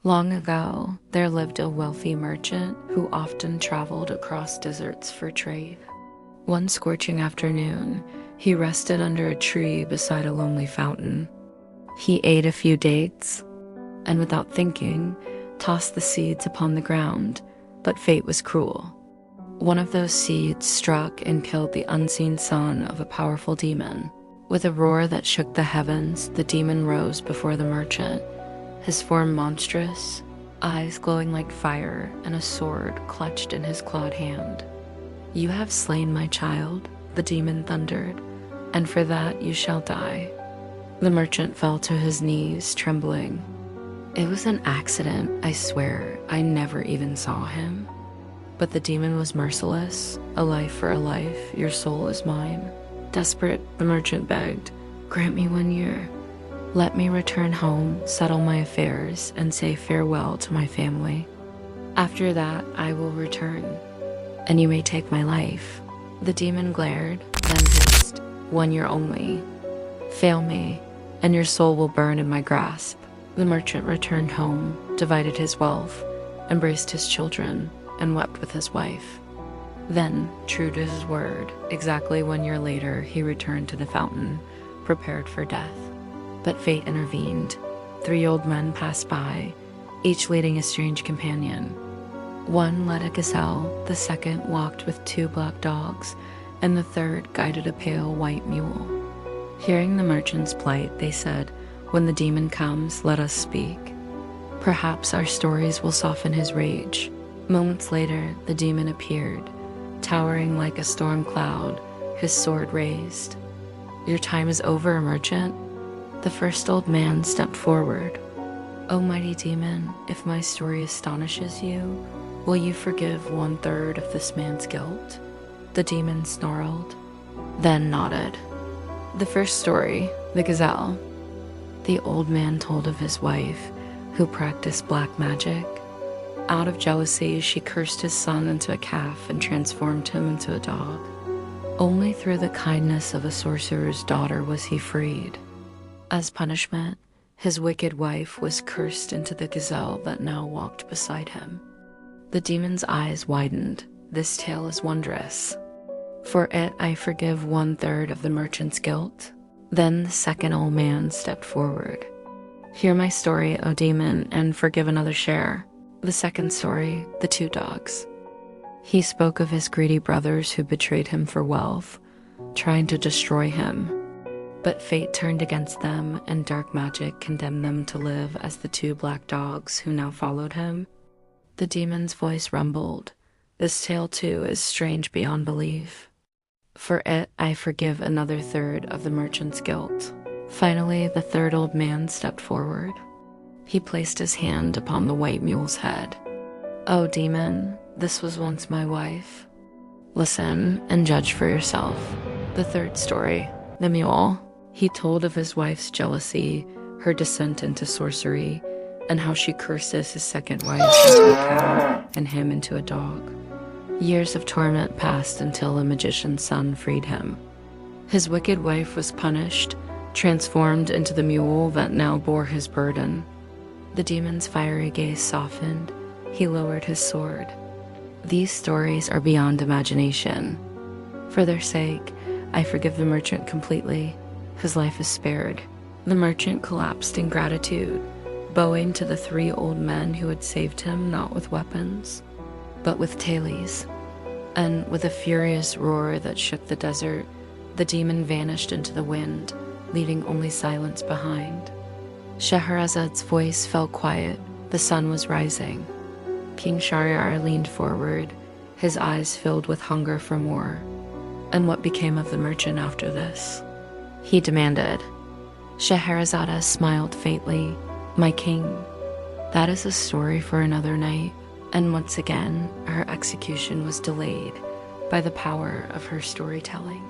Long ago, there lived a wealthy merchant who often traveled across deserts for trade. One scorching afternoon, he rested under a tree beside a lonely fountain. He ate a few dates, and without thinking, tossed the seeds upon the ground, but fate was cruel. One of those seeds struck and killed the unseen son of a powerful demon. With a roar that shook the heavens, the demon rose before the merchant, his form monstrous, eyes glowing like fire, and a sword clutched in his clawed hand. "You have slain my child," the demon thundered, "and for that you shall die." The merchant fell to his knees, trembling. "It was an accident, I swear. I never even saw him." But the demon was merciless. "A life for a life, your soul is mine." Desperate, the merchant begged, "Grant me 1 year. Let me return home, settle my affairs, and say farewell to my family. After that, I will return, and you may take my life." The demon glared, then hissed, "1 year only. Fail me, and your soul will burn in my grasp." The merchant returned home, divided his wealth, embraced his children, and wept with his wife. Then, true to his word, exactly 1 year later, he returned to the fountain, prepared for death. But fate intervened. 3 old men passed by, each leading a strange companion. One led a gazelle, the second walked with 2 black dogs, and the third guided a pale white mule. Hearing the merchant's plight, they said, "When the demon comes, let us speak. Perhaps our stories will soften his rage." Moments later, the demon appeared, towering like a storm cloud, his sword raised. "Your time is over, merchant." The first old man stepped forward. "O mighty demon, if my story astonishes you, will you forgive 1/3 of this man's guilt?" The demon snarled, then nodded. The first story, the gazelle. The old man told of his wife, who practiced black magic. Out of jealousy, she cursed his son into a calf and transformed him into a dog. Only through the kindness of a sorcerer's daughter was he freed. As punishment, his wicked wife was cursed into the gazelle that now walked beside him. The demon's eyes widened. "This tale is wondrous. For it I forgive 1/3 of the merchant's guilt." Then the second old man stepped forward. "Hear my story, O demon, and forgive another share." The second story, the 2 dogs. He spoke of his greedy brothers who betrayed him for wealth, trying to destroy him. But fate turned against them, and dark magic condemned them to live as the 2 black dogs who now followed him. The demon's voice rumbled. "This tale too is strange beyond belief. For it I forgive another 1/3 of the merchant's guilt." Finally, the third old man stepped forward. He placed his hand upon the white mule's head. "O demon, this was once my wife. Listen and judge for yourself." The third story, the mule. He told of his wife's jealousy, her descent into sorcery, and how she curses his second wife into a cow and him into a dog. Years of torment passed until the magician's son freed him. His wicked wife was punished, transformed into the mule that now bore his burden. The demon's fiery gaze softened. He lowered his sword. These stories are beyond imagination. For their sake, I forgive the merchant completely. His life is spared. The merchant collapsed in gratitude, bowing to the 3 old men who had saved him not with weapons, but with tales. And with a furious roar that shook the desert, the demon vanished into the wind, leaving only silence behind. Shahrazad's voice fell quiet. The sun was rising. King Shahryar leaned forward, his eyes filled with hunger for more. "And what became of the merchant after this?" he demanded. Shahrazad smiled faintly. "My king, that is a story for another night." And once again, her execution was delayed by the power of her storytelling.